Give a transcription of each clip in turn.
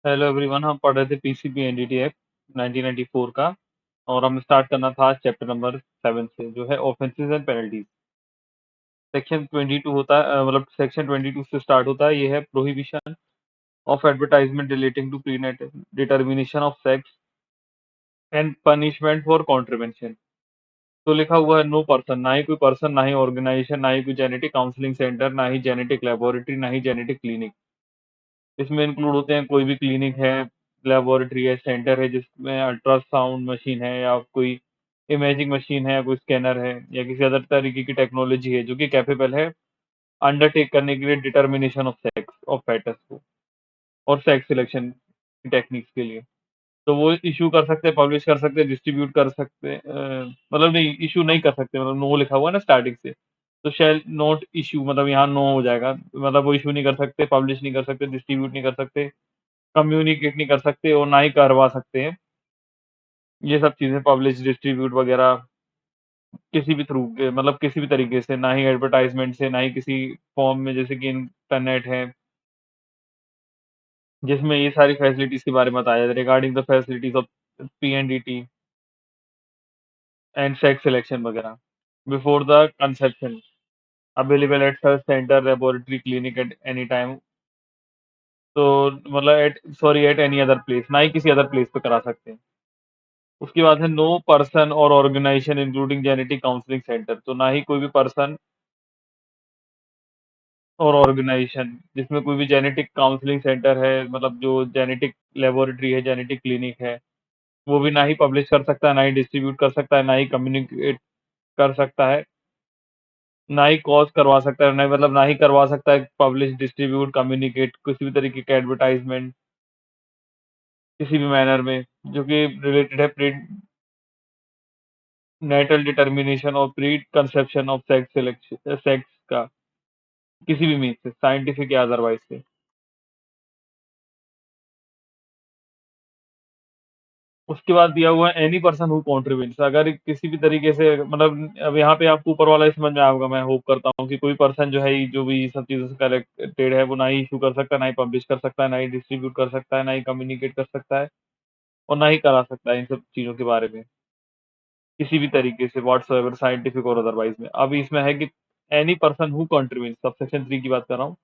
Hello everyone, हम पढ़ रहे थे पीसीबी एनडीटी एक्ट 1994 का। और हम स्टार्ट करना था चैप्टर नंबर 7 से, जो है ऑफेंसेस एंड पेनल्टीज। सेक्शन 22 होता है, मतलब सेक्शन 22 से स्टार्ट होता है। ये है prohibition of advertisement relating to pre determination of sex and punishment for contravention. तो लिखा हुआ है नो पर्सन, ना ही कोई पर्सन, ना ही ऑर्गेनाइजेशन, ना ही कोई जेनेटिक काउंसलिंग सेंटर, ना ही जेनेटिक लेबोरेटरी, ना ही जेनेटिक क्लिनिक। इसमें इंक्लूड होते हैं कोई भी क्लिनिक है, लेबोरेटरी है, सेंटर है जिसमें अल्ट्रासाउंड मशीन है, या कोई इमेजिंग मशीन है, या कोई स्कैनर है, या किसी अदर तरीके की टेक्नोलॉजी है जो कि कैपेबल है अंडरटेक करने के लिए determination of sex of foetus को, और सेक्स सिलेक्शन टेक्निक्स के लिए। तो वो इशू कर सकते हैं, पब्लिश कर सकते हैं, डिस्ट्रीब्यूट कर सकते हैं, मतलब नहीं, इशू नहीं कर सकते, मतलब नो लिखा हुआ है ना स्टार्टिंग से। तो शैल नॉट इशू, मतलब यहाँ नो हो जाएगा, मतलब वो इशू नहीं कर सकते, पब्लिश नहीं कर सकते, डिस्ट्रीब्यूट नहीं कर सकते, कम्युनिकेट नहीं कर सकते, और ना ही करवा सकते हैं ये सब चीजें, पब्लिश डिस्ट्रीब्यूट वगैरह किसी भी थ्रू के, मतलब किसी भी तरीके से, ना ही एडवर्टाइजमेंट से, ना ही किसी फॉर्म में, जैसे कि इंटरनेट है जिसमें ये सारी फैसिलिटीज के बारे में बताया जाए, regarding the facilities of PNDT and sex selection वगैरह before the conception, available at search centre, laboratory, clinic at any time. तो मतलब at, sorry, at any other place, ना ही किसी अदर प्लेस पे करा सकते हैं। उसके बाद है नो पर्सन और organisation including genetic counselling centre. तो ना ही कोई भी पर्सन और ऑर्गेनाइजेशन जिसमें कोई भी जेनेटिक काउंसलिंग सेंटर है, मतलब जो जेनेटिक लेबोरेटरी है, जेनेटिक क्लिनिक है, वो भी ना ही पब्लिश कर सकता है, ना ही डिस्ट्रीब्यूट कर सकता है, ना ही कम्युनिकेट कर सकता है, ना ही कॉज करवा सकता है, ना ही, मतलब ना ही करवा सकता है पब्लिश, डिस्ट्रीब्यूट, कम्युनिकेट किसी भी तरीके का एडवर्टाइजमेंट किसी भी मैनर में जो कि रिलेटेड है प्री नेटल डिटर्मिनेशन और pre conception of sex selection, sex का, किसी भी मीन से, साइंटिफिक या अदरवाइज से। उसके बाद दिया हुआ है एनी पर्सन हु कॉन्ट्रीब्यूट्स, अगर किसी भी तरीके से, मतलब अब यहाँ पे आपको ऊपर वाला ही समझ में आएगा, मैं होप करता हूँ कि कोई पर्सन जो है जो भी सब चीजों से कनेक्टेड है, वो ना ही इशू कर सकता है, ना ही पब्लिश कर सकता है, ना ही डिस्ट्रीब्यूट कर सकता है, ना ही कम्युनिकेट कर सकता है, और ना ही करा सकता है इन सब चीजों के बारे में किसी भी तरीके से, व्हाट्सएवर, साइंटिफिक और अदरवाइज में। अब इसमें है कि any person who contribute, subsection 3 की बात कर रहा हूँ।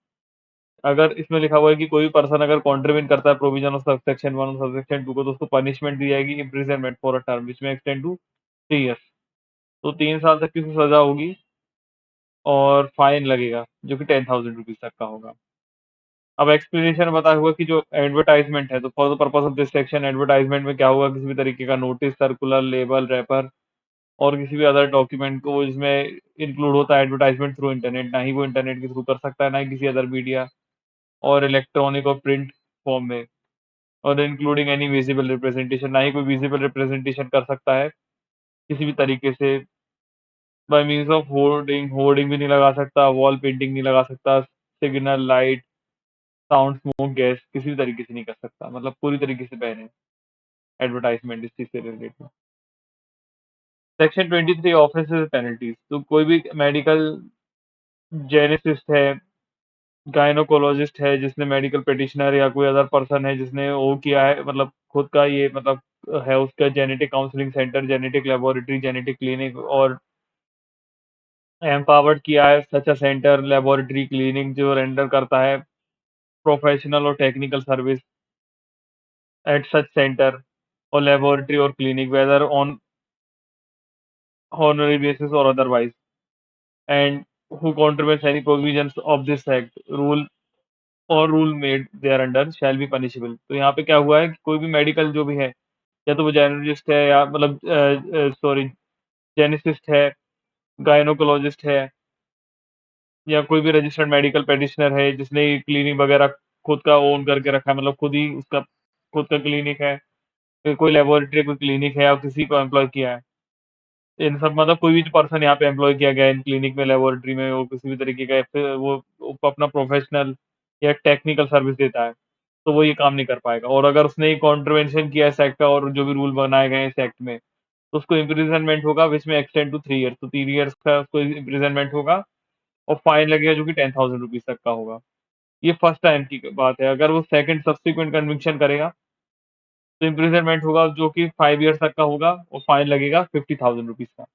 अगर इसमें लिखा हुआ है कि कोई भी पर्सन अगर कॉन्ट्रीब्यूट करता है प्रोविजन ऑफ सबसेक्शन 1 और सबसेक्शन 2 को, तो उसको पनिशमेंट दी जाएगी imprisonment for a term which में एक्सटेंड टू 3 ईयर्स। तो 3 साल तक की उसको सजा होगी, और फाइन लगेगा जो कि 10,000 रुपीज तक का होगा। अब एक्सप्लेनेशन बताया हुआ कि जो एडवर्टाइजमेंट है, तो for the purpose of this section, advertisement में क्या होगा, किसी भी तरीके का नोटिस, सर्कुलर, लेबल, रैपर और किसी भी अदर डॉक्यूमेंट को इसमें इंक्लूड होता है एडवर्टाइजमेंट थ्रू इंटरनेट, ना ही वो इंटरनेट के थ्रू कर सकता है, ना ही किसी अदर मीडिया और इलेक्ट्रॉनिक और प्रिंट फॉर्म में, और इंक्लूडिंग एनी विजिबल रिप्रेजेंटेशन, ना ही कोई विजिबल रिप्रेजेंटेशन कर सकता है किसी भी तरीके से, bye means of hoarding, hoarding भी नहीं लगा सकता, वॉल पेंटिंग नहीं लगा सकता, signal, light, sound, smoke, gas किसी भी तरीके से नहीं कर सकता, मतलब पूरी तरीके से बैन है एडवर्टाइजमेंट इस चीज से रिलेटेड। Section 23 offences penalties. तो कोई भी मेडिकल जेनेसिस्ट है, गायनोकोलॉजिस्ट है जिसने मेडिकल पेटिशनर, या कोई अदर पर्सन है जिसने वो किया है, मतलब खुद का ये, मतलब है उसका genetic counselling centre, genetic laboratory, genetic clinic, और एम्पावर्ड किया है such a centre, laboratory, clinic जो रेंडर करता है प्रोफेशनल और technical service at such centre और लेबोरेटरी और clinic, whether on honorary basis or otherwise, and who contravenes any provisions of this act, rule और rule made thereunder shall be punishable. तो यहाँ पे क्या हुआ है कि कोई भी मेडिकल जो भी है, या तो वो जेनरलिस्ट है, या मतलब सॉरी, जेनेसिस्ट है, गायनोकोलॉजिस्ट है, या कोई भी रजिस्टर्ड मेडिकल प्रैक्टिशनर है जिसने क्लिनिक वगैरह खुद का ओन करके रखा है, मतलब खुद ही उसका खुद का क्लिनिक है, फिर कोई लेबोरेटरी, कोई क्लिनिक है, या किसी को एम्प्लॉय किया है, इन सब, मतलब कोई भी पर्सन यहाँ पे एम्प्लॉय किया गया है इन क्लिनिक में, लेबोरेटरी में, वो किसी भी तरीके का, फिर वो अपना प्रोफेशनल या टेक्निकल सर्विस देता है, तो वो ये काम नहीं कर पाएगा। और अगर उसने कॉन्ट्रवेंशन किया इस एक्ट का, और जो भी रूल बनाए गए हैं इस एक्ट में, तो उसको इम्प्रिजनमेंट होगा विच में एक्सटेंड टू 3 ईयर्स। तो 3 ईयर्स का उसको इम्प्रिजनमेंट होगा, और फाइन लगेगा जो कि 10,000 रुपीज तक का होगा। ये फर्स्ट टाइम की बात है। अगर वो सेकंड सब्सिक्वेंट कन्विक्शन करेगा, तो इम्प्रिजनमेंट होगा जो कि 5 ईयर्स तक का होगा और फाइन लगेगा 50,000 रुपीज़ का।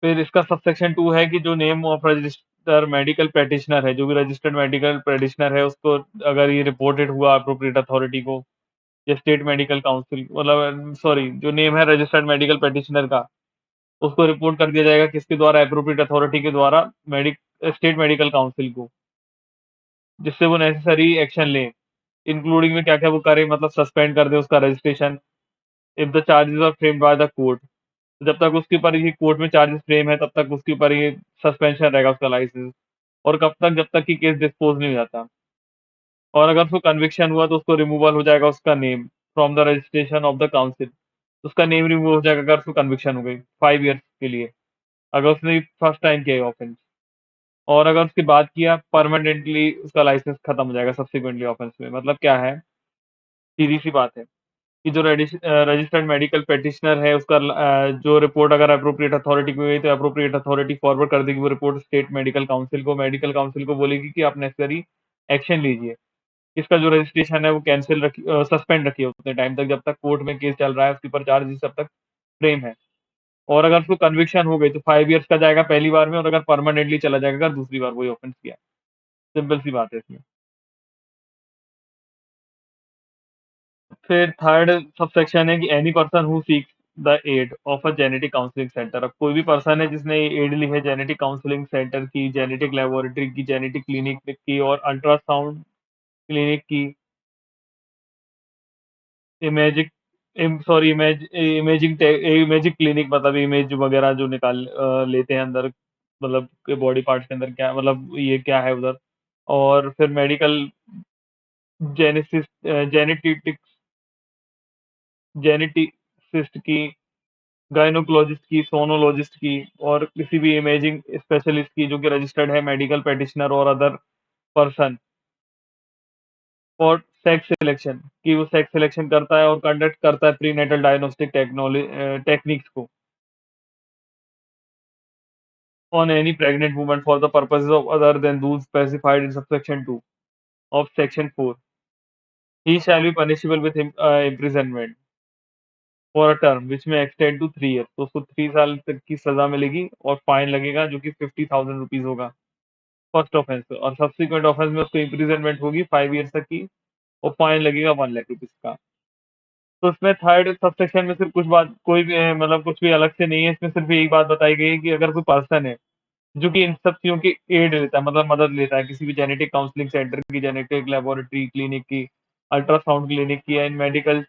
फिर इसका सबसेक्शन 2 है कि जो name of register medical practitioner है, जो भी रजिस्टर्ड मेडिकल प्रैक्टिशनर है, उसको अगर ये रिपोर्टेड हुआ एप्रोप्रिएट अथॉरिटी को या स्टेट मेडिकल काउंसिल, मतलब सॉरी, जो नेम है रजिस्टर्ड मेडिकल प्रैक्टिशनर का, उसको रिपोर्ट कर दिया जाएगा किसके द्वारा, एप्रोप्रिएट अथॉरिटी के द्वारा स्टेट मेडिकल काउंसिल को, जिससे वो नेसेसरी एक्शन ले, इंक्लूडिंग में क्या-क्या वो करे, मतलब सस्पेंड कर दे उसका registration if the charges are framed by the court. जब तक उसके ऊपर ये कोर्ट में चार्जेस फ्रेम है, तब तक उसके ऊपर ये सस्पेंशन रहेगा उसका लाइसेंस, और कब तक, जब तक कि केस डिस्पोज नहीं हो जाता। और अगर उसको कन्विक्शन हुआ तो उसको रिमूवल हो जाएगा उसका name from the registration of the council. उसका नेम रिमूव हो जाएगा अगर उसको कन्विक्शन हो गई 5 ईयर्स के लिए, अगर उसने फर्स्ट टाइम किया ऑफेंस। और अगर उसके बाद किया, परमानेंटली उसका लाइसेंस खत्म हो जाएगा सब्सिक्वेंटली ऑफेंस में। मतलब क्या है, सीधी सी बात है कि जो रजिस्टर्ड मेडिकल प्रैक्टिशनर है, उसका जो रिपोर्ट अगर अप्रोप्रिएट अथॉरिटी को गई, तो अप्रोप्रिएट अथॉरिटी फॉरवर्ड कर देगी वो रिपोर्ट स्टेट मेडिकल काउंसिल को। मेडिकल काउंसिल को बोलेगी कि आप नेसेसरी एक्शन लीजिए, इसका जो रजिस्ट्रेशन है वो कैंसिल रखिए, सस्पेंड रखिए उतने टाइम तक जब तक कोर्ट में केस चल रहा है, उसके ऊपर चार्जेस तब तक फ्रेम है। और अगर उसको कन्विक्शन हो गई तो 5 ईयर्स का जाएगा पहली बार में, और अगर परमानेंटली चला जाएगा अगर दूसरी बार वही ऑफेंस किया। सिंपल सी बात है इसमें। फिर थर्ड सबसेक्शन है कि any person who seeks the aid of a genetic counselling centre. अब कोई भी पर्सन है जिसने एड ली है जेनेटिक काउंसलिंग सेंटर की, जेनेटिक लेबोरेटरी की, जेनेटिक क्लिनिक की और अल्ट्रासाउंड क्लिनिक की, इमेजिक सॉरी इमेजिंग क्लिनिक, मतलब इमेज वगैरह जो लेते हैं अंदर, मतलब बॉडी पार्ट्स के अंदर क्या, मतलब ये क्या है उधर। और फिर मेडिकल जेनेसिस जेनेटिक्स जेनेटिसिस्ट की, गायनोकोलॉजिस्ट की, सोनोलॉजिस्ट की, और किसी भी इमेजिंग स्पेशलिस्ट की जो कि रजिस्टर्ड है मेडिकल प्रैक्टिशनर और अदर पर्सन। और सेक्स सिलेक्शन कि वो सेक्स सिलेक्शन करता है और कंडक्ट करता है प्रीनेटल डायग्नोस्टिक टेक्निक्स को on any pregnant woman for the purposes of other than those specified in subsection 2 of section 4, he shall be punishable with imprisonment for a term which may extend to 3 years। तो उसको 3 साल तक की सजा मिलेगी और fine लगेगा जो कि 50,000 रुपीज होगा फर्स्ट ऑफेंस पे, और सब्सिक्वेंट ऑफेंस में उसको इम्प्रिजनमेंट होगी 5 ईयर्स तक की, और फाइन लगेगा 1 लाख रुपीज का। तो इसमें थर्ड सबसेक्शन में सिर्फ कुछ बात, कोई भी मतलब कुछ भी अलग से नहीं है, इसमें सिर्फ यही बात बताई गई है कि अगर कोई पर्सन है जो कि इन सब चीज़ों की एड लेता है, मतलब मदद लेता है किसी भी जेनेटिक काउंसलिंग सेंटर की, जेनेटिक लेबोरेटरी क्लिनिक की, अल्ट्रासाउंड क्लिनिक की, या इन मेडिकल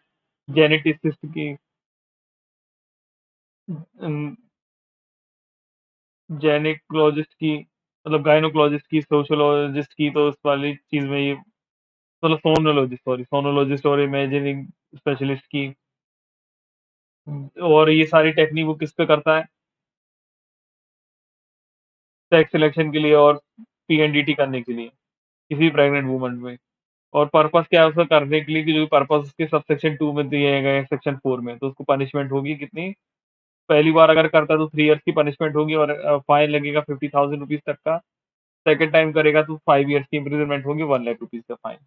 जेनेटिसिस्ट की, जेनिकोलॉजिस्ट की, मतलब गायनोकोलॉजिस्ट की, सोशियोलॉजिस्ट की, तो उस वाली चीज में ये, मतलब सोनोलॉजिस्ट और इमेजिंग स्पेशलिस्ट की। और ये सारी टेक्निक वो किस पे करता है, सेक्स सिलेक्शन के लिए और पीएनडीटी करने के लिए किसी प्रेग्नेंट वुमन में। और पर्पस क्या है उसका करने के लिए, कि जो पर्पस उसके सबसेक्शन 2 में दिए गए हैं सेक्शन 4 में, तो उसको पनिशमेंट होगी कितनी, पहली बार अगर करता है तो 3 इयर्स की पनिशमेंट होगी और फाइन लगेगा 50,000 रुपीज तक का। सेकंड टाइम करेगा तो 5 इयर्स की इम्प्रिजनमेंट होगी, 1 लाख रुपीज का फाइन।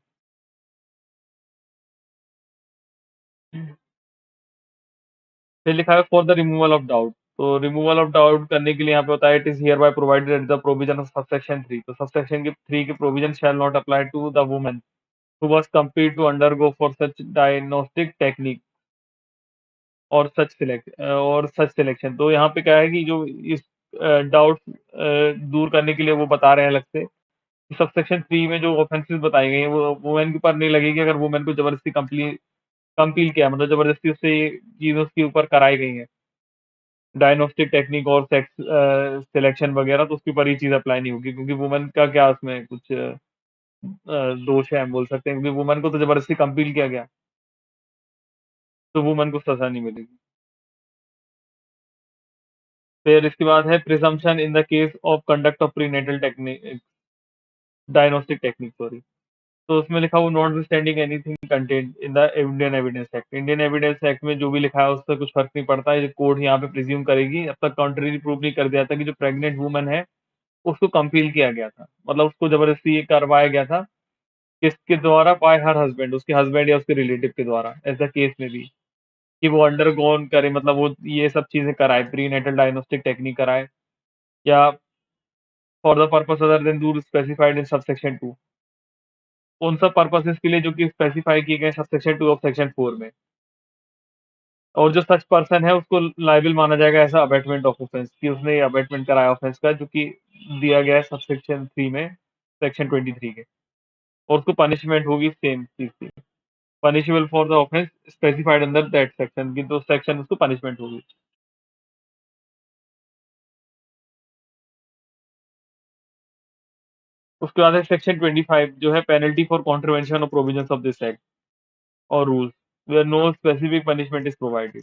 फिर लिखा है for the removal of doubt. तो रिमूवल ऑफ डाउट करने के लिए यहाँ पे होता है, it is hereby provided at the provision of subsection 3। तो सबसेक्शन के 3 के provision shall not apply to the woman who was compelled to undergo for such diagnostic technique और सच सिलेक्शन। तो यहाँ पे क्या है कि जो इस डाउट दूर करने के लिए वो बता रहे हैं अलग से, सबसेक्शन 3 में जो ऑफेंसेस बताई गई हैं वो वुमेन के ऊपर नहीं लगेगी, अगर वुमेन को जबरदस्ती कंपील किया, मतलब जबरदस्ती उससे ये चीज उसके ऊपर कराई गई है, डायग्नोस्टिक टेक्निक और सेक्स सिलेक्शन वगैरह, तो उसके ऊपर ये चीज अप्लाई नहीं होगी, क्योंकि वुमेन का क्या उसमें कुछ दोष है, हम बोल सकते हैं, क्योंकि वुमेन को तो जबरदस्ती कंपील किया गया, तो वुमेन को सजा नहीं मिलेगी। फिर इसके बाद है presumption in the case of conduct of prenatal technique diagnostic technique, sorry. तो उसमें लिखा हुआ not standing anything content in the Indian evidence act. Indian evidence act में जो भी लिखा है उससे कुछ फर्क नहीं पड़ता है, कोर्ट यहाँ पे प्रिज्यूम करेगी, अब तक कॉन्ट्ररी प्रूव नहीं कर दिया था कि जो प्रेग्नेंट वुमन है उसको कंपील किया गया था। मतलब उसको ज़बरदस्ती ये करवाया गया था, किसके द्वारा? बाय हर हस्बैंड, उसके हस्बैंड या उसके रिलेटिव के द्वारा, ऐसा केस में भी, कि वो अंडरगोन करे, मतलब वो ये सब चीज़ें कराए, प्रीनेटल डायग्नोस्टिक टेक्निक कराए, या for the purpose other than rule specified in subsection 2, उन सब पर्पसेस के लिए जो कि स्पेसिफाई किए गए सबसेक्शन 2 ऑफ सेक्शन 4 में। और जो सच पर्सन है उसको लायबल माना जाएगा as a abatement of offence, कि उसने ये अबैटमेंट कराया ऑफेंस का, जो कि दिया गया है सबसेक्शन 3 में, सेक्शन 23 के। और उसको पनिशमेंट होगी सेम चीज़ की, punishable for the offence specified under that section, की तो सेक्शन उसको पनिशमेंट होगी। उसके बाद है सेक्शन 25, जो है penalty for contravention of provisions of this act और rules, where no specific punishment is provided.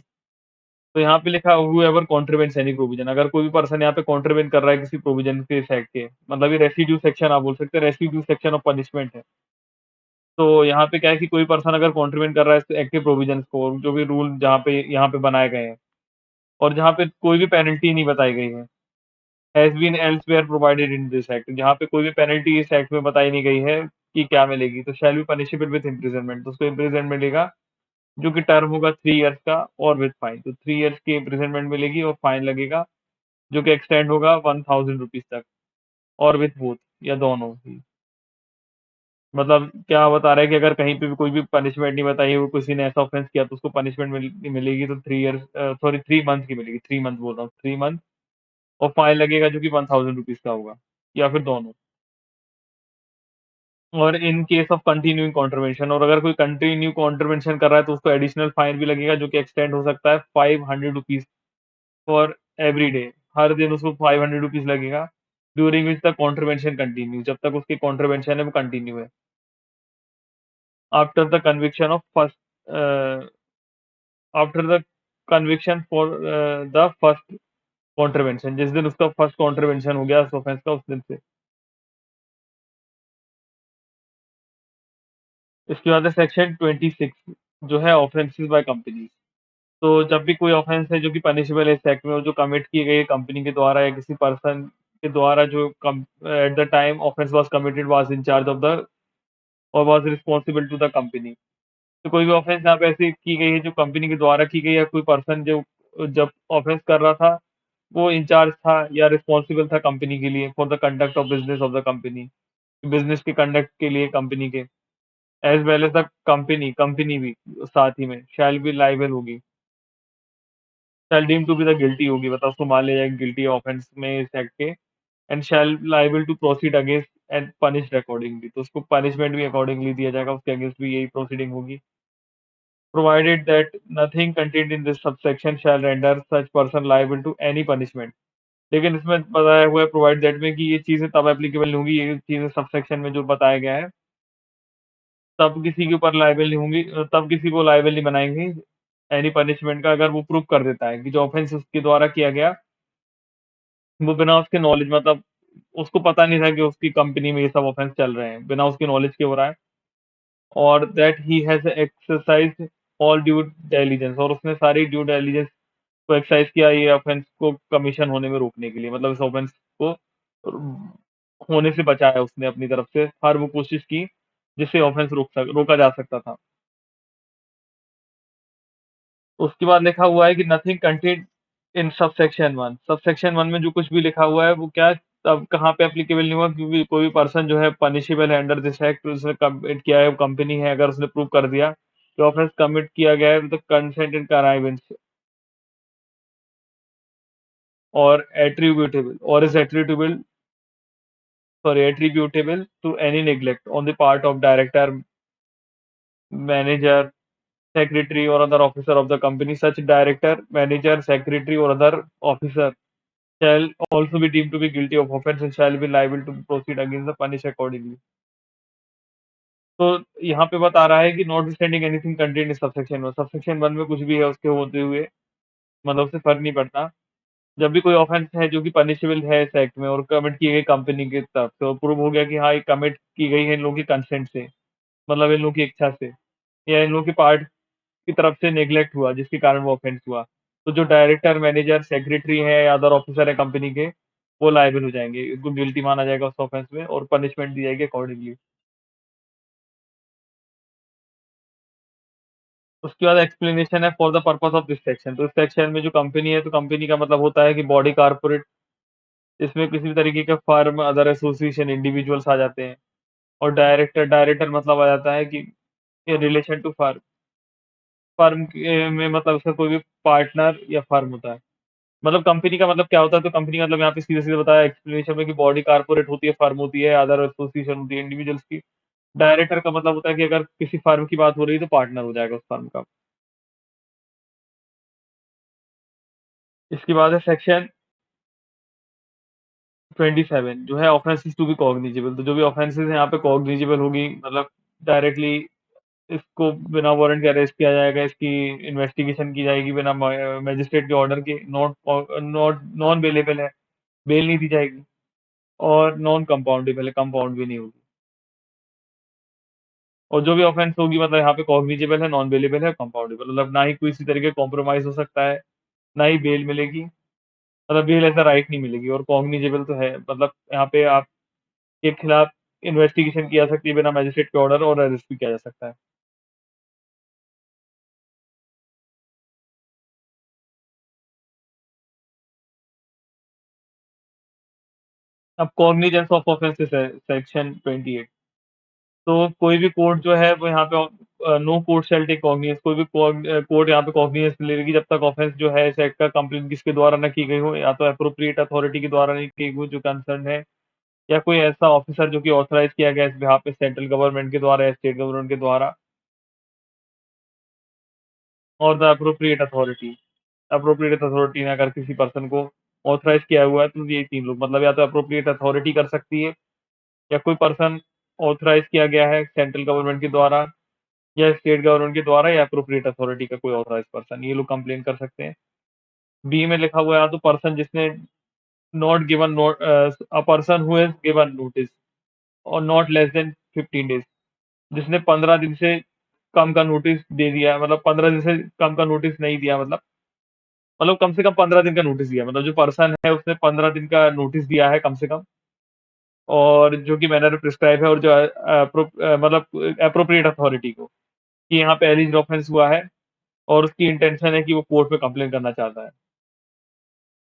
तो यहाँ पे लिखा हूएवर कॉन्ट्रवेंस एनी प्रोविजन, अगर कोई भी पर्सन यहाँ पे कॉन्ट्रवेन कर रहा है किसी प्रोविजन के इस एक्ट के, मतलब ये रेसिड्यू सेक्शन आप बोल सकते हैं, रेसिड्यू सेक्शन ऑफ पनिशमेंट है। तो यहाँ पे क्या है कि कोई पर्सन अगर कॉन्ट्रवेन कर रहा है इस एक्ट के प्रोविजंस को, जो भी रूल जहाँ पे यहाँ पे बनाए गए हैं, और जहाँ पे कोई भी पेनल्टी नहीं बताई गई है, has been elsewhere provided in this act, जहाँ पे कोई भी पेनल्टी इस एक्ट में बताई नहीं गई है कि क्या मिलेगी, तो शैल बी पनिशेबल विद इम्प्रिजनमेंट, तो उसको इम्प्रिजनमेंट मिलेगा, जो कि टर्म होगा 3 इयर्स का, और विद फाइन, तो 3 इयर्स की इम्प्रिजनमेंट मिलेगी और फाइन लगेगा, जो कि एक्सटेंड होगा 1000 रुपीज तक, और विथ बोथ, या दोनों ही। मतलब क्या बता रहा है कि अगर कहीं पे भी कोई भी पनिशमेंट नहीं बताई है, वो किसी ने ऐसा ऑफेंस किया तो उसको पनिशमेंट मिलेगी, तो 3 इयर्स, सॉरी 3 मंथ की मिलेगी, 3 मंथ बोल रहा हूँ, 3 मंथ, और फाइन लगेगा जो कि 1000 रुपीज का होगा, या फिर दोनों। और in case of continuing contravention, और अगर कोई कंटिन्यू कॉन्ट्रवेंशन कर रहा है तो उसको एडिशनल फाइन भी लगेगा, जो कि एक्सटेंड हो सकता है 500 रुपीज फॉर एवरी डे, हर दिन उसको 500 रुपीज लगेगा, during which the contravention continue, जब तक उसकी कॉन्ट्रवेंशन है वो कंटिन्यू है, after the conviction of first, after the conviction for the first contravention, जिस दिन उसका फर्स्ट कॉन्ट्रवेंशन हो गया उस ऑफेंस का, उस दिन से। इसके बाद है सेक्शन 26, जो है ऑफेंसेस बाय कंपनी। तो जब भी कोई ऑफेंस है जो कि पनिशेबल है इस एक्ट में, और जो कमिट की गई है कंपनी के द्वारा या किसी पर्सन के द्वारा, जो at the time offence was committed was in charge of the, और was responsible to the company. तो कोई भी ऑफेंस यहाँ पे ऐसी की गई है जो कंपनी के द्वारा की गई, या कोई पर्सन जो जब ऑफेंस कर रहा था वो इंचार्ज था या रिस्पॉन्सिबल था कंपनी के लिए, for the conduct of business of the company, business के कंडक्ट के लिए कंपनी के, as well as the company, company भी साथ ही में शैल बी लाइबल होगी, shall deem to be the guilty होगी, मतलब उसको मान लिया जाएगा गिल्टी ऑफेंस में इस एक्ट के, and shall liable to proceed against and punished accordingly, तो उसको पनिशमेंट भी अकॉर्डिंगली दिया जाएगा, उसके अगेंस्ट भी यही प्रोसीडिंग होगी, provided that nothing contained in this subsection shall render such person liable to any punishment। लेकिन इसमें बताया हुआ है प्रोवाइड दैट में, कि ये चीजें तब एप्लीकेबल नहीं होंगी, ये चीजें सबसेक्शन में जो बताया गया है, तब किसी के ऊपर लाइबल नहीं होंगी, तब किसी को लाइबल नहीं बनाएंगे एनी पनिशमेंट का, अगर वो प्रूव कर देता है कि जो ऑफेंस उसके द्वारा किया गया वो बिना उसके नॉलेज, मतलब उसको पता नहीं था कि उसकी कंपनी में ये सब ऑफेंस चल रहे हैं, बिना उसके नॉलेज के हो रहा है, और that he has exercised all due diligence, और उसने सारी ड्यू डिलिजेंस को एक्सरसाइज किया ये ऑफेंस को कमीशन होने में रोकने के लिए, मतलब इस ऑफेंस को होने से बचाया उसने अपनी तरफ से हर वो कोशिश की जिससे ऑफेंस रोका जा सकता था। उसके बाद लिखा हुआ है कि nothing contained in subsection 1, subsection 1 में जो कुछ भी लिखा हुआ है वो क्या, तब कहाँ पे एप्लीकेबल नहीं हुआ, क्योंकि कोई भी पर्सन जो है पनिशेबल है अंडर दिस एक्ट, उसने कमिट किया है, कंपनी है, अगर उसने प्रूव कर दिया कि ऑफेंस कमिट किया गया है विद कंसेंट एंड कनाइवेंस, और एट्रीब्यूटेबल, और is attributable, sorry, attributable to any neglect on the part of director, manager, secretary or other officer of the company. Such director, manager, secretary or other officer shall also be deemed to be guilty of offence and shall be liable to proceed against the punish accordingly। तो यहाँ पे बता रहा है कि not standing anything contained in subsection 1 में कुछ भी है उसके होते हुए, मतलब उससे फर्क नहीं पड़ता, जब भी कोई ऑफेंस है जो कि पनिशेबल है इस एक्ट में और कमिट की गई कंपनी की तरफ से, और प्रूव हो गया कि हाँ ये कमिट की गई है इन लोगों की कंसेंट से, मतलब इन लोगों की इच्छा से, या इन लोगों की पार्ट की तरफ से नेग्लेक्ट हुआ जिसके कारण वो ऑफेंस हुआ, तो जो डायरेक्टर, मैनेजर, सेक्रेटरी है या अदर ऑफिसर है कंपनी के, वो लायबल हो जाएँगे, इनको गिल्टी माना जाएगा उस ऑफेंस में और पनिशमेंट दी जाएगी अकॉर्डिंगली। उसके बाद एक्सप्लेनेशन है for the purpose of this section. तो इस सेक्शन में जो कंपनी है, तो कंपनी का मतलब होता है कि बॉडी कॉर्पोरेट, इसमें किसी भी तरीके के फर्म, अदर एसोसिएशन, इंडिविजुअल्स आ जाते हैं। और डायरेक्टर, डायरेक्टर मतलब आ जाता है कि in relation to firm, firm के में मतलब उसका कोई भी पार्टनर या फर्म होता है। मतलब कंपनी का मतलब क्या होता है, तो कंपनी का मतलब यहाँ पे सीधे-सीधे बताया एक्सप्लेनेशन में कि बॉडी कॉर्पोरेट होती है, फर्म होती है, अदर एसोसिएशन होती है, इंडिविजुअल्स की। डायरेक्टर का मतलब होता है कि अगर किसी फर्म की बात हो रही है, तो पार्टनर हो जाएगा उस फर्म का। इसके बाद है सेक्शन 27 जो है ऑफेंसेस टू बी कॉग्निजेबल। तो जो भी ऑफेंसेस हैं यहाँ पे कॉग्निजेबल होगी, मतलब डायरेक्टली इसको बिना वारंट के अरेस्ट किया जाएगा, इसकी इन्वेस्टिगेशन की जाएगी बिना मजिस्ट्रेट के ऑर्डर के, नॉट नॉन बेलेबल है, बेल नहीं दी जाएगी, और नॉन कंपाउंडेबल है, कंपाउंड भी नहीं होगी। और जो भी ऑफेंस होगी मतलब यहाँ पे कॉग्निजेबल है, नॉन बेलेबल है, कंपाउंडेबल, मतलब ना ही कोई इसी तरीके कॉम्प्रोमाइज हो सकता है, ना ही बेल मिलेगी, मतलब बेल ऐसा राइट नहीं मिलेगी, और कॉग्निजेबल तो है, मतलब यहाँ पे आपके खिलाफ इन्वेस्टिगेशन की जा सकती है बिना मजिस्ट्रेट के ऑर्डर, और अरेस्ट भी किया जा सकता है। अब कॉग्निजेंस ऑफ ऑफेंसेस है सेक्शन 28। तो कोई भी कोर्ट जो है वो यहाँ पे no court shall take cognizance, कोई भी कोर्ट यहाँ पे कॉग्निजेंस नहीं लेगी जब तक ऑफेंस जो है इस एक्ट का कंप्लेंट किसके द्वारा न की गई हो, या तो अप्रोप्रिएट अथॉरिटी के द्वारा नहीं की गई हो जो कंसर्न है, या कोई ऐसा ऑफिसर जो कि ऑथराइज किया गया इस बिहाफ पे सेंट्रल गवर्नमेंट के द्वारा या स्टेट गवर्नमेंट के द्वारा, और द अप्रोप्रिएट अथॉरिटी ने अगर किसी पर्सन को ऑथराइज किया हुआ है, तो ये तीन लोग, मतलब या तो अप्रोप्रिएट अथॉरिटी कर सकती है, या कोई पर्सन ऑथराइज किया गया है सेंट्रल गवर्नमेंट के द्वारा या स्टेट गवर्नमेंट के द्वारा, या अप्रोप्रिएट अथॉरिटी का कोई ऑथराइज पर्सन, ये लोग कंप्लेन कर सकते हैं। बी में लिखा हुआ है तो पर्सन जिसने not given note, a person who has given notice और नॉट लेस देन 15 डेज, जिसने 15 दिन से कम का नोटिस दे दिया है, मतलब 15 दिन से कम का नोटिस नहीं दिया, मतलब कम से कम 15 दिन का नोटिस दिया, मतलब जो पर्सन है उसने 15 दिन का नोटिस दिया है कम से कम, और जो कि मैनर प्रिस्क्राइब है, और जो मतलब अप्रोप्रिएट अथॉरिटी को, कि यहाँ पे एलिज्ड ऑफेंस हुआ है और उसकी इंटेंशन है कि वो कोर्ट में कंप्लेन करना चाहता है।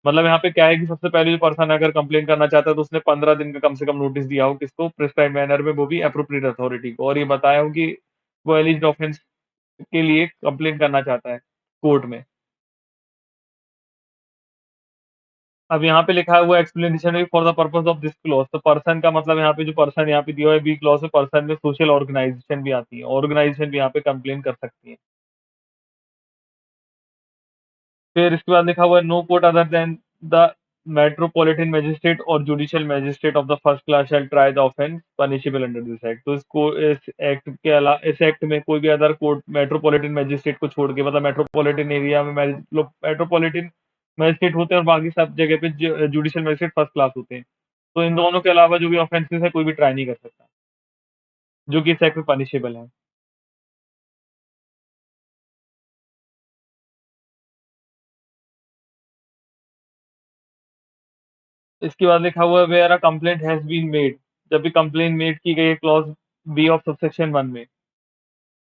मतलब यहाँ पे क्या है कि सबसे पहले जो पर्सन अगर कंप्लेन करना चाहता है, तो उसने 15 दिन का कम से कम नोटिस दिया हो, किसको, प्रिस्क्राइब मैनर में, वो भी एप्रोप्रिएट अथॉरिटी को, और ये बताया हो कि वो एलिज्ड ऑफेंस के लिए कंप्लेन करना चाहता है कोर्ट में। अब यहाँ पे लिखा हुआ एक्सप्लेनेशन है for the purpose of this clause. तो पर्सन का मतलब यहाँ पे जो पर्सन यहाँ पे दिया हुआ है बी क्लॉज में, पर्सन में सोशल ऑर्गेनाइजेशन भी आती है, ऑर्गेनाइजेशन भी यहाँ पे कंप्लेन कर सकती है। फिर इसके बाद लिखा हुआ है no court other than the metropolitan magistrate और judicial magistrate of the first class shall try the offence punishable under this act. तो इसको इस एक्ट के अलावा, इस एक्ट में कोई भी अदर कोर्ट मेट्रोपॉलिटन मजिस्ट्रेट को छोड़ के, मतलब मेट्रोपॉलिटन एरिया में लोग मेट्रोपॉलिटन मजिस्ट्रेट होते हैं और बाकी सब जगह पे जुडिशियल मजिस्ट्रेट फर्स्ट क्लास होते हैं। तो इन दोनों के अलावा जो भी ऑफेंसेस है कोई भी ट्राई नहीं कर सकता, जो कि इस एक्ट में पनिशेबल है। इसके बाद लिखा हुआ है where a complaint has been made, जब भी कंप्लेंट मेड की गई है क्लॉज बी ऑफ सबसेक्शन 1 में,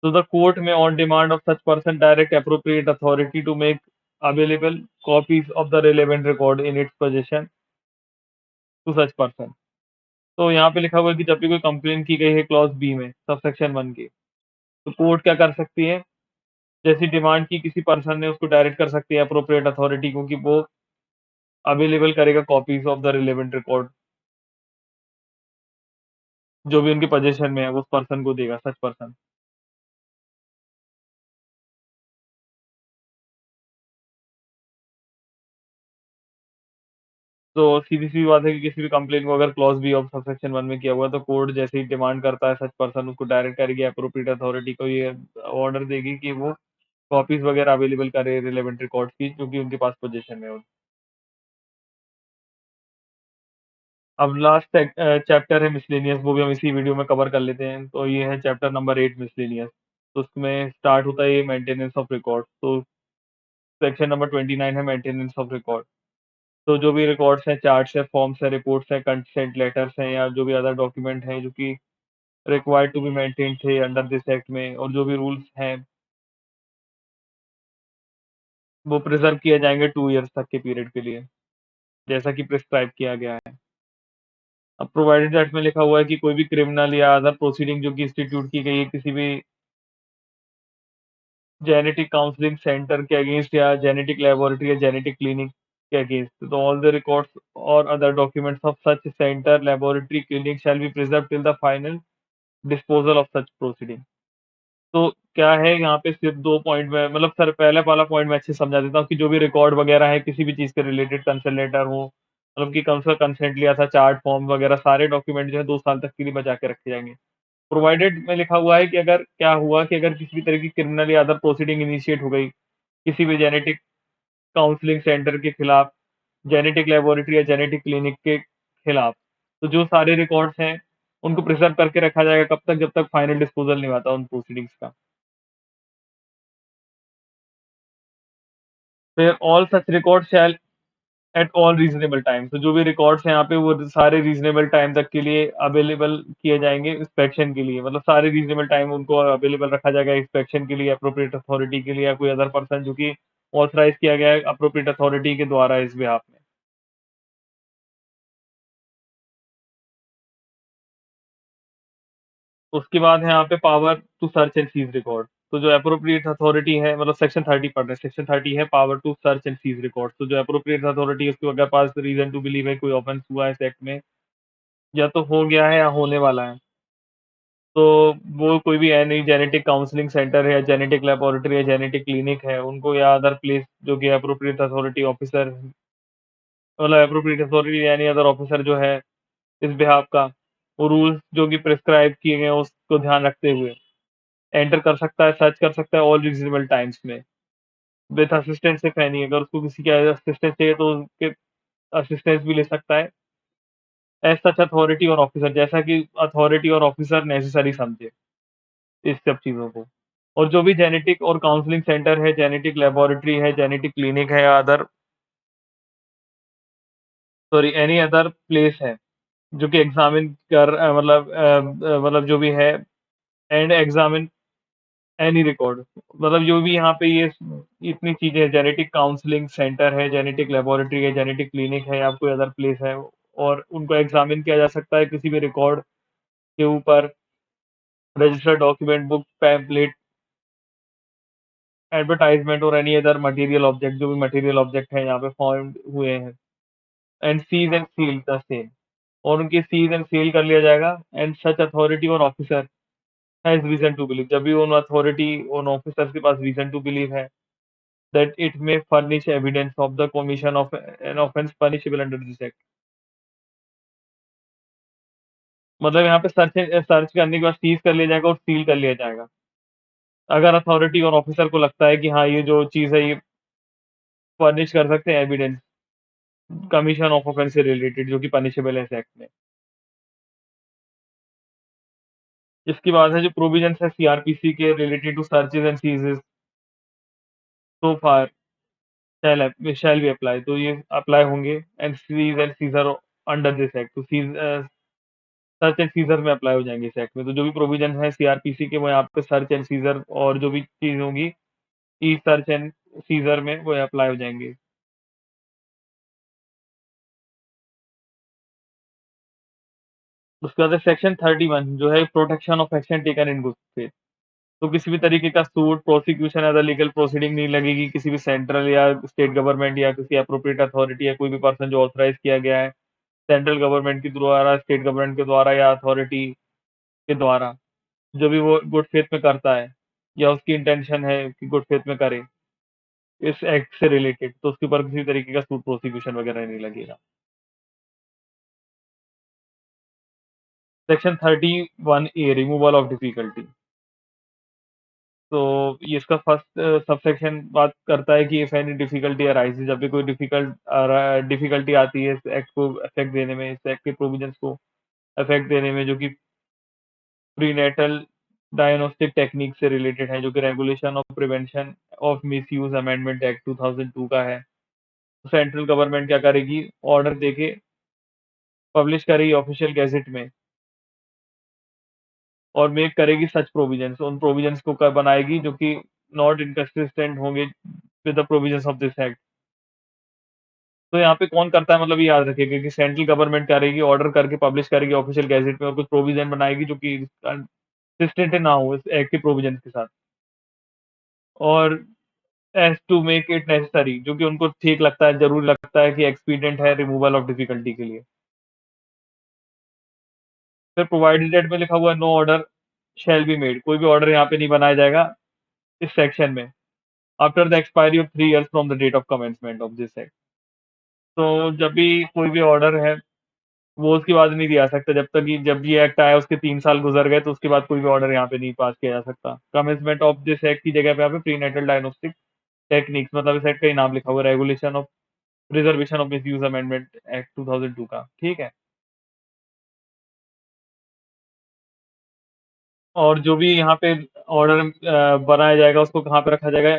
तो द कोर्ट में on demand of such person direct appropriate authority to make available copies of the relevant record in its position to such person. तो यहाँ पे लिखा हुआ है कि जब भी कोई कंप्लेंट की गई है क्लॉज बी में सबसेक्शन 1 की, तो कोर्ट क्या कर सकती है, जैसी डिमांड की किसी पर्सन ने, उसको डायरेक्ट कर सकती है अप्रोप्रिएट अथॉरिटी को कि वो अवेलेबल करेगा copies of the relevant record, जो भी उनके पोजीशन में है वो उस पर्सन को देगा, सच पर्सन। तो सीधी-सी बात है कि किसी भी कंप्लेंट को अगर क्लॉज़ बी ऑफ सबसेक्शन 1 में किया हुआ है, तो कोर्ट जैसे ही डिमांड करता है सच पर्सन, उसको डायरेक्ट करेगी एप्रोप्रिएट अथॉरिटी को, ये ऑर्डर देगी कि वो कॉपीज़ वगैरह अवेलेबल करे रिलेवेंट रिकॉर्ड्स की, जो कि उनके पास पोजीशन में हो। अब लास्ट चैप्टर है मिसलेनियस, वो भी हम इसी वीडियो में कवर कर लेते हैं। तो ये है चैप्टर नंबर 8 मिसलेनियस। तो उसमें स्टार्ट होता है ये मेंटेनेंस ऑफ रिकॉर्ड। तो सेक्शन नंबर 29 है मेंटेनेंस ऑफ रिकॉर्ड। तो जो भी रिकॉर्ड्स हैं, चार्ट्स हैं, फॉर्म्स हैं, रिपोर्ट्स हैं, कंसेंट लेटर्स हैं या जो भी अदर डॉक्यूमेंट हैं जो कि रिक्वायर्ड टू बी मेंटेन्ड थे अंडर दिस एक्ट में और जो भी रूल्स हैं, वो प्रिज़र्व किए जाएँगे 2 इयर्स तक के पीरियड के लिए, जैसा कि प्रिस्क्राइब किया गया है। अब प्रोवाइडेड दैट में लिखा हुआ है कि कोई भी क्रिमिनल या अदर प्रोसीडिंग जो कि इंस्टीट्यूट की गई है किसी भी जेनेटिक काउंसलिंग सेंटर के अगेंस्ट या जेनेटिक लैबोरेटरी या जेनेटिक क्लिनिक के अगेंस्ट, तो ऑल द रिकॉर्ड्स और other documents of such centre, laboratory, clinic shall be preserved till the final disposal of such proceeding. तो क्या है यहाँ पे सिर्फ 2 पॉइंट में मतलब सर पहले वाला पॉइंट मैं अच्छे से समझा देता हूँ कि जो भी रिकॉर्ड वगैरह है किसी भी चीज़ के रिलेटेड कंसर्न लेटर हो, मतलब कि कौन सा कंसेंट लिया था, चार्ट फॉर्म वगैरह सारे डॉक्यूमेंट जो है 2 साल तक के लिए बचा के रखे जाएँगे। प्रोवाइडेड में लिखा हुआ है कि अगर क्या हुआ कि अगर किसी भी तरह की क्रिमिनल या अदर प्रोसीडिंग इनिशिएट हो गई, किसी भी जेनेटिक काउंसलिंग सेंटर के खिलाफ, जेनेटिक लैबोरेटरी या जेनेटिक क्लिनिक के खिलाफ, तो जो सारे रिकॉर्ड्स हैं, उनको प्रिज़र्व करके रखा जाएगा कब तक जब तक फाइनल डिस्पोज़ल नहीं होता उन प्रोसीडिंग्स का। फिर all such record shell at all reasonable time, तो जो भी रिकॉर्ड्स हैं यहाँ पे वो सारे रीज़नेबल टाइम तक के लिए अवेलेबल किए जाएँगे इंस्पेक्शन के लिए, मतलब सारे रीज़नेबल टाइम उनको अवेलेबल रखा जाएगा इंस्पेक्शन के लिए, एप्रोप्रिएट अथॉरिटी के लिए या कोई अदर पर्सन जो कि ऑथराइज़ किया गया है एप्रोप्रिएट अथॉरिटी के द्वारा इस बिहाफ़ में। उसके बाद है यहाँ पे power to search and seize record, तो जो एप्रोप्रिएट अथॉरिटी है मतलब सेक्शन 30 पढ़ रहे हैं, सेक्शन 30 है power to search and seize record, तो जो एप्रोप्रिएट अथॉरिटी है उसके अगर पास रीज़न टू बिलीव है कोई ऑफेंस हुआ है इस एक्ट में या तो हो गया है या होने वाला है। तो वो कोई भी एनी जेनेटिक काउंसलिंग सेंटर है या जेनेटिक लैबोरेटरी या जेनेटिक क्लिनिक है, उनको या अदर प्लेस जो कि एप्रोप्रिएट अथॉरिटी ऑफिसर मतलब एप्रोप्रिएट अथॉरिटी या एनी अदर ऑफिसर जो है इस बिहाफ का, वो रूल्स जो कि प्रिस्क्राइब किए गए हैं उसको ध्यान रखते हुए एंटर कर सकता है, सर्च कर सकता है ऑल रीज़नेबल टाइम्स में विथ असिस्टेंस इफ एनी, अगर उसको किसी की असिस्टेंस चाहिए तो उसके असिस्टेंस भी ले सकता है एज़ सच अथॉरिटी और ऑफिसर, जैसा कि अथॉरिटी और ऑफिसर नेसेसरी समझे इस सब चीज़ों को। और जो भी जेनेटिक और काउंसलिंग सेंटर है, जेनेटिक लैबोरेटरी है, जेनेटिक क्लिनिक है या other sorry any other place है, जो कि एग्ज़ामिन कर मतलब जो भी है एंड एग्ज़ामिन एनी रिकॉर्ड, मतलब जो भी यहाँ पे ये इतनी चीज़ें हैं, जेनेटिक काउंसलिंग सेंटर है, जेनेटिक लैबोरेटरी है, जेनेटिक क्लिनिक है या कोई अदर प्लेस है और उनको एग्ज़ामिन किया जा सकता है किसी भी रिकॉर्ड के ऊपर registered document, book, pamphlet, advertisement और एनी अदर मटीरियल ऑब्जेक्ट जो भी मटीरियल ऑब्जेक्ट है यहाँ पे फाउंड हुए हैं and seize and seal the same, और उनकी सीज़ एंड सील कर लिया जाएगा एंड सच अथॉरिटी और officer has reason to believe, जब भी उन अथॉरिटी उन ऑफिसर्स के पास रीज़न टू बिलीव है that it may furnish evidence of the commission of an offence punishable under this act, मतलब यहाँ पे सर्च करने के बाद सीज़ कर लिया जाएगा और सील कर लिया जाएगा। अगर अथॉरिटी और ऑफिसर को लगता है कि हाँ, ये जो चीज़ है ये फर्निश कर सकते हैं एविडेंस कमीशन ऑफ ऑफेंस से रिलेटेड जो कि पनिशेबल है इस एक्ट में। इसके बाद है जो प्रोविजंस है सीआरपीसी के रिलेटेड टू सर्चेज़ एंड सीज़ेस so far shall be apply, तो ये अप्लाई होंगे and seize and seizure under this act, तो सर्च एंड सीज़र में अप्लाई हो जाएँगे इस एक्ट में। तो जो भी प्रोविजन है सीआरपीसी के वो यहाँ पे सर्च एंड सीज़र और जो भी चीज़ होंगी ई सर्च एंड सीज़र में वो अप्लाई हो जाएँगे। उसके बाद है सेक्शन 31 जो है protection of action taken in good faith. तो किसी भी तरीके का suit, prosecution other legal proceeding नहीं लगेगी किसी भी सेंट्रल या स्टेट गवर्नमेंट या किसी एप्रोप्रिएट अथॉरिटी या कोई भी पर्सन जो ऑथराइज़ किया गया है, सेंट्रल गवर्नमेंट के द्वारा, स्टेट गवर्नमेंट के द्वारा या अथॉरिटी के द्वारा, जो भी वो गुड फेथ में करता है या उसकी इंटेंशन है कि गुड फेथ में करे, इस एक्ट से रिलेटेड, तो उसके ऊपर किसी तरीके का सूट प्रोसिक्यूशन वगैरह नहीं लगेगा। Section 31 A removal of difficulty, तो ये इसका फर्स्ट सबसेक्शन बात करता है कि इफ एनी डिफिकल्टी अराइजेस, जब भी कोई डिफिकल्टी आती है इस एक्ट को इफेक्ट देने में, इस एक्ट के प्रोविजंस को इफेक्ट देने में, जो कि प्रीनेटल डायग्नोस्टिक टेक्निक से रिलेटेड है, जो कि regulation of prevention of misuse amendment act 2002 का है। सेंट्रल गवर्नमेंट क्या करेगी, ऑर्डर देके पब्लिश करेगी ऑफिशियल गैजेट में और मेक करेगी सच प्रोविजंस, उन प्रोविजंस को बनाएगी जो कि नॉट इनकंसिस्टेंट होंगे with the provisions of this act. तो यहाँ पे कौन करता है, मतलब ये याद रखिएगा कि सेंट्रल गवर्नमेंट करेगी, ऑर्डर करके पब्लिश करेगी ऑफिशियल गैजेट में और कुछ प्रोविजन बनाएगी जो कि कंसिस्टेंट ना हो इस एक्ट के प्रोविजन के साथ, और as to make it necessary, जो कि उनको ठीक लगता है, जरूरी लगता है कि एक्सपीडिएंट है रिमूवल ऑफ डिफिकल्टी के लिए। फिर प्रोवाइडेड डेट में लिखा हुआ है no order shall be made, कोई भी ऑर्डर यहाँ पे नहीं बनाया जाएगा इस सेक्शन में after the expiry of 3 years from the date of commencement of this act. तो जब भी कोई भी ऑर्डर है वो उसके बाद नहीं दिया जा सकता, जब तक कि जब ये एक्ट आया उसके 3 साल गुजर गए तो उसके बाद कोई भी ऑर्डर यहाँ पे नहीं पास किया जा सकता। कमेंसमेंट ऑफ दिस एक्ट की जगह पे यहाँ पे प्रीनेटल डायग्नोस्टिक टेक्निक्स, मतलब इस एक्ट का ही नाम लिखा हुआ है, regulation of preservation of misuse amendment act 2002 का, ठीक है। और जो भी यहाँ पे ऑर्डर बनाया जाएगा उसको कहाँ पे रखा जाएगा,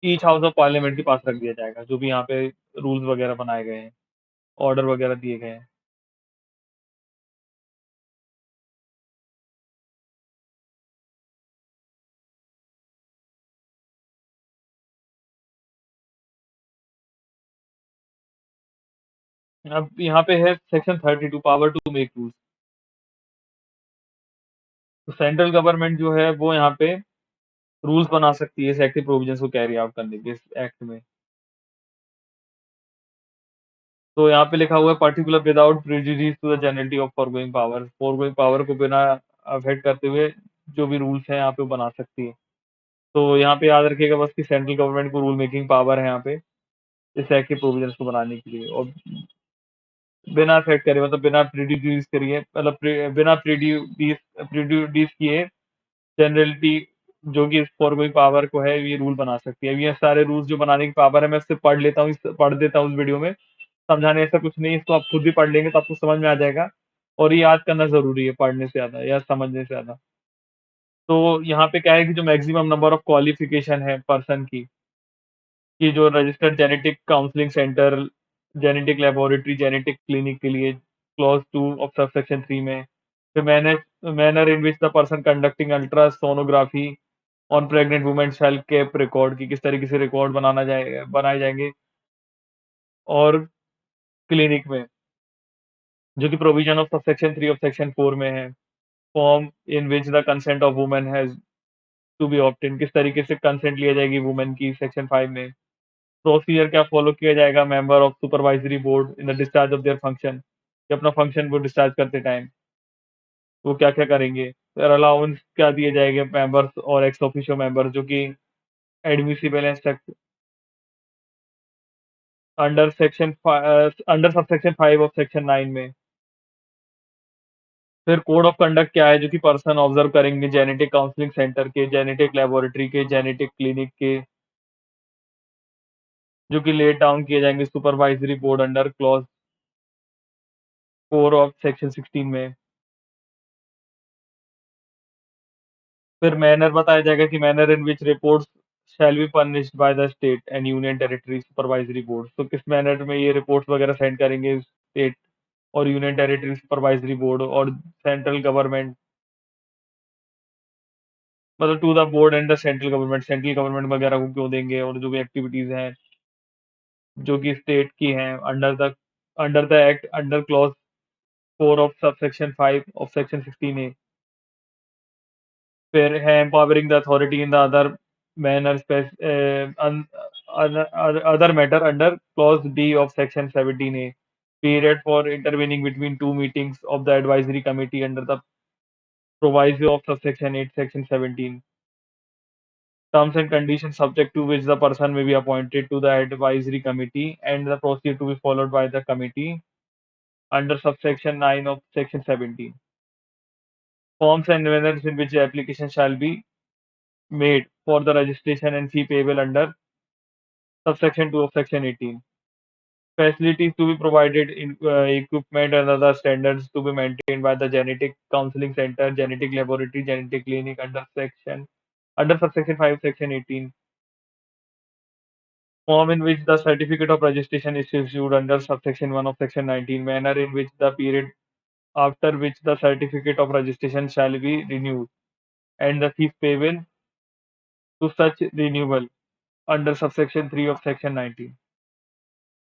ईच हाउस ऑफ पार्लियामेंट के पास रख दिया जाएगा, जो भी यहाँ पे रूल्स वगैरह बनाए गए हैं, ऑर्डर वगैरह दिए गए हैं। अब यहाँ पे है section 32 power to make rules. तो सेंट्रल गवर्नमेंट जो है वो यहाँ पे रूल्स बना सकती है इस एक्ट के प्रोविजंस को कैरी आउट करने के, इस एक्ट में। तो यहाँ पे लिखा हुआ है particular without prejudice to the generality of foregoing power, foregoing power को बिना अफेक्ट करते हुए जो भी रूल्स हैं यहाँ पे वो बना सकती है। तो यहाँ पे याद रखिएगा बस कि सेंट्रल गवर्नमेंट को रूल मेकिंग पावर है यहाँ पे इस एक्ट के प्रोविजंस को बनाने के लिए, और बिना अफेक्ट करे, मतलब बिना प्रेजुडिस करिए, मतलब बिना प्रेजुडिस किए जनरलिटी जो कि इस फॉरगोइंग पावर को है ये रूल बना सकती है। ये सारे रूल्स जो बनाने की पावर है मैं उससे पढ़ लेता हूँ, पढ़ देता हूँ उस वीडियो में, समझाने ऐसा कुछ नहीं है, इसको आप खुद भी पढ़ लेंगे तो आपको समझ में आ जाएगा, और ये याद करना ज़रूरी है पढ़ने से ज़्यादा या समझने से ज़्यादा। तो यहाँ पे क्या है कि जो मैक्सिमम नंबर ऑफ क्वालिफिकेशन है पर्सन की, कि जो registered genetic counselling centre, genetic laboratory, genetic clinic के लिए क्लॉज 2 ऑफ सबसेक्शन 3 में, फिर manner in which the person conducting ultrasonography on pregnant women shall keep record, की किस तरीके से रिकॉर्ड बनाए जाएंगे और क्लिनिक में, जो कि provision of subsection 3 of section 4 में है। Form in which the consent of women has to be obtain, किस तरीके से कंसेंट लिया जाएगी वुमेन की सेक्शन 5 में। प्रोसीजर क्या फॉलो किया जाएगा member of supervisory board in the discharge of their function, कि अपना फंक्शन को डिस्चार्ज करते टाइम वो क्या क्या करेंगे। फिर अलाउंस क्या दिए जाएंगे मेंबर्स और एक्स ऑफिशियो मेंबर्स जो कि एडमिसिबल है अंडर सबसेक्शन 5 ऑफ सेक्शन 9 में। फिर कोड ऑफ कंडक्ट क्या है जो कि पर्सन ऑब्जर्व करेंगे जेनेटिक काउंसलिंग सेंटर के, जेनेटिक लेबोरेटरी के, जेनेटिक क्लिनिक के, जो कि लेट डाउन किए जाएंगे supervisory board under clause 4 of section 16 में। फिर मैनर बताया जाएगा कि manner in which reports shall be furnished by the state and union territory supervisory board, तो किस मैनर में ये रिपोर्ट्स वगैरह सेंड करेंगे स्टेट और यूनियन टेरिटरी सुपरवाइजरी बोर्ड और सेंट्रल गवर्नमेंट, मतलब to the board and the central government वगैरह को क्यों देंगे, और जो भी एक्टिविटीज हैं जो कि स्टेट की हैं under the act under clause 4 of subsection 5 of section 16 ए। फिर है empowering the authority in the other manner other matter under clause D of section 17A, period for intervening between two meetings of the advisory committee under the proviso of subsection 8 section 17, terms and conditions subject to which the person may be appointed to the advisory committee and the procedure to be followed by the committee under subsection 9 of section 17, forms and manners in which the application shall be made for the registration and fee payable under subsection 2 of section 18, facilities to be provided in equipment and other standards to be maintained by the genetic counseling center, genetic laboratory, genetic clinic under subsection 5 section 18, Form in which the certificate of registration is issued under subsection 1 of section 19, manner in which the period after which the certificate of registration shall be renewed, and the fees payable to such renewal under subsection 3 of section 19,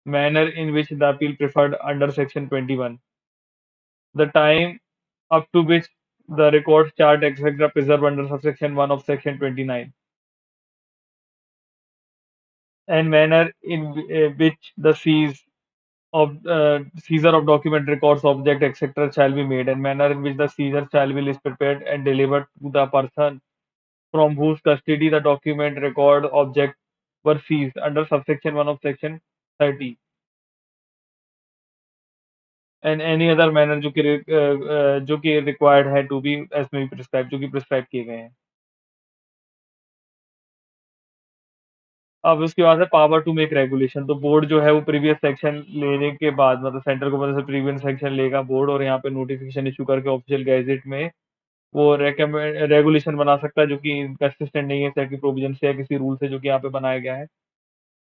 manner in which the appeal preferred under section 21, the time up to which the records, chart, etc. preserved under subsection 1 of section 29, and manner in which the seizure of document, records, object, etc. shall be made, and manner in which the seizure shall be list prepared and delivered to the person from whose custody the document, record, object were seized under subsection 1 of section 30, and any other manner जो कि required है to be as may be prescribe, जो कि prescribe किए गए हैं। अब उसके बाद है पावर टू मेक रेगुलेशन। तो बोर्ड जो है वो प्रीवियस सेक्शन लेने के बाद, मतलब सेंट्रल गवर्नमेंट से प्रीवियस सेक्शन लेगा बोर्ड, और यहाँ पे नोटिफिकेशन इशू करके ऑफिशियल गैजेट में वो रेगुलेशन बना सकता है जो कि कंसिस्टेंट नहीं है सेट की प्रोविजन से या किसी रूल से जो कि यहाँ पे बनाया गया है।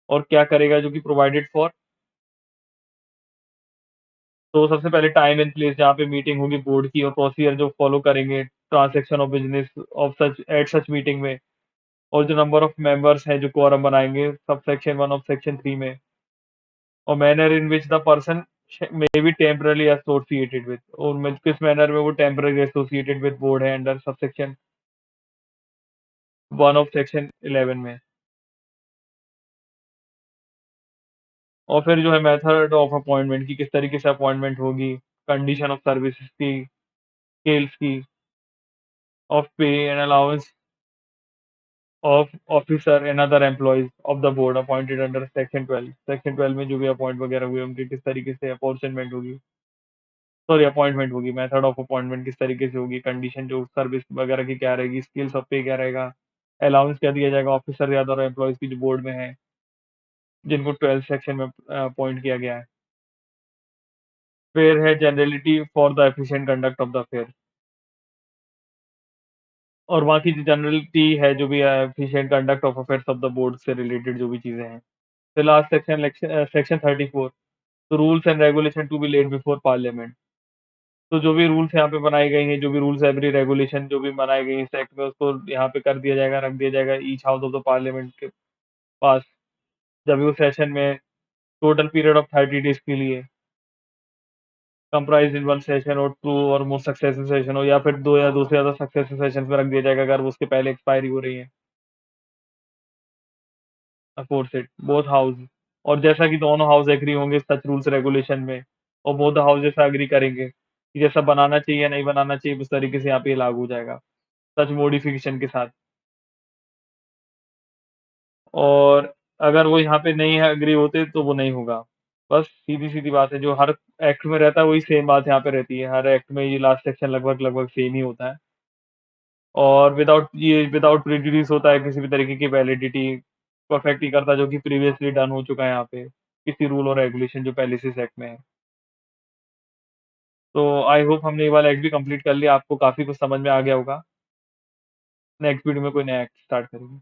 और क्या करेगा जो कि प्रोवाइडेड फॉर। तो सबसे पहले टाइम एंड प्लेस जहाँ पे मीटिंग होगी बोर्ड की, और प्रोसीजर जो फॉलो करेंगे transaction of business of such at such meeting में, और जो नंबर ऑफ मेंबर्स हैं जो क्वारम बनाएंगे सब सेक्शन 1 ऑफ सेक्शन 3 में, और manner in which the person may be temporarily associated with, और किस मैनर में वो टेम्पररी एसोसिएटेड विद बोर्ड है under sub section 1 of section 11 में। और फिर जो है मेथड ऑफ अपॉइंटमेंट की, किस तरीके से अपॉइंटमेंट होगी, कंडीशन ऑफ सर्विसेज की, स्केल्स की, ऑफ पे and allowance of officer and other employees of the board appointed under section 12। Section 12 में जो भी अपॉइंट वगैरह हुए उनकी किस तरीके से अपॉर्चमेंट होगी, सॉरी अपॉइंटमेंट होगी, मेथड ऑफ अपॉइंटमेंट किस तरीके से होगी, कंडीशन जो सर्विस वगैरह की क्या रहेगी, स्किल्स ऑफ पे क्या रहेगा, अलाउंस क्या दिया जाएगा ऑफिसर या अदर एम्प्लॉइज की जो बोर्ड में है जिनको 12 सेक्शन में अपॉइंट किया गया है। फिर है generality for the efficient conduct of the affair, और वहाँ की जनरलिटी है जो भी efficient conduct of affairs of the board से रिलेटेड जो भी चीजें हैं। फिर लास्ट सेक्शन सेक्शन 34, तो rules and regulation to be laid before parliament. तो जो भी रूल्स यहाँ पे बनाई गई हैं, जो भी रूल्स एवरी रेगुलेशन जो भी बनाई गई इस एक्ट में, उसको यहाँ पे कर दिया जाएगा, रख दिया जाएगा each house of the parliament के पास, जब भी वो सेशन में टोटल पीरियड ऑफ 30 डेज के लिए कंप्राइज इन वन सेशन और टू और मोर सक्सेसिव सेशन हो, या फिर दो या दो से ज्यादा सक्सेसिव सेशन में रख दिया जाएगा अगर वो उसके पहले एक्सपायरी हो रही है फोर्स इट बोथ हाउस। और जैसा कि दोनों हाउस एग्री होंगे सच रूल्स रेगुलेशन में, और बोथ हाउस जैसा एग्री करेंगे कि जैसा बनाना चाहिए या नहीं बनाना चाहिए, उस तरीके से यहाँ पे लागू हो जाएगा सच मॉडिफिकेशन के साथ। और अगर वो यहाँ पे नहीं है एग्री होते तो वो नहीं होगा। बस सीधी-सीधी बात है, जो हर एक्ट में रहता है वही सेम बात यहाँ पे रहती है। हर एक्ट में ये लास्ट सेक्शन लगभग-लगभग सेम ही होता है, और विदाउट प्रेजुडिस होता है, किसी भी तरीके की वैलिडिटी को अफेक्ट नहीं करता जो कि प्रीवियसली डन हो चुका है यहाँ पे, किसी रूल और रेगुलेशन जो पहले से इस एक्ट में है। तो आई होप हमने ये वाला एक्ट भी कंप्लीट कर लिया, आपको काफ़ी कुछ समझ में आ गया होगा। नेक्स्ट वीडियो में कोई नया एक्ट स्टार्ट करेंगे।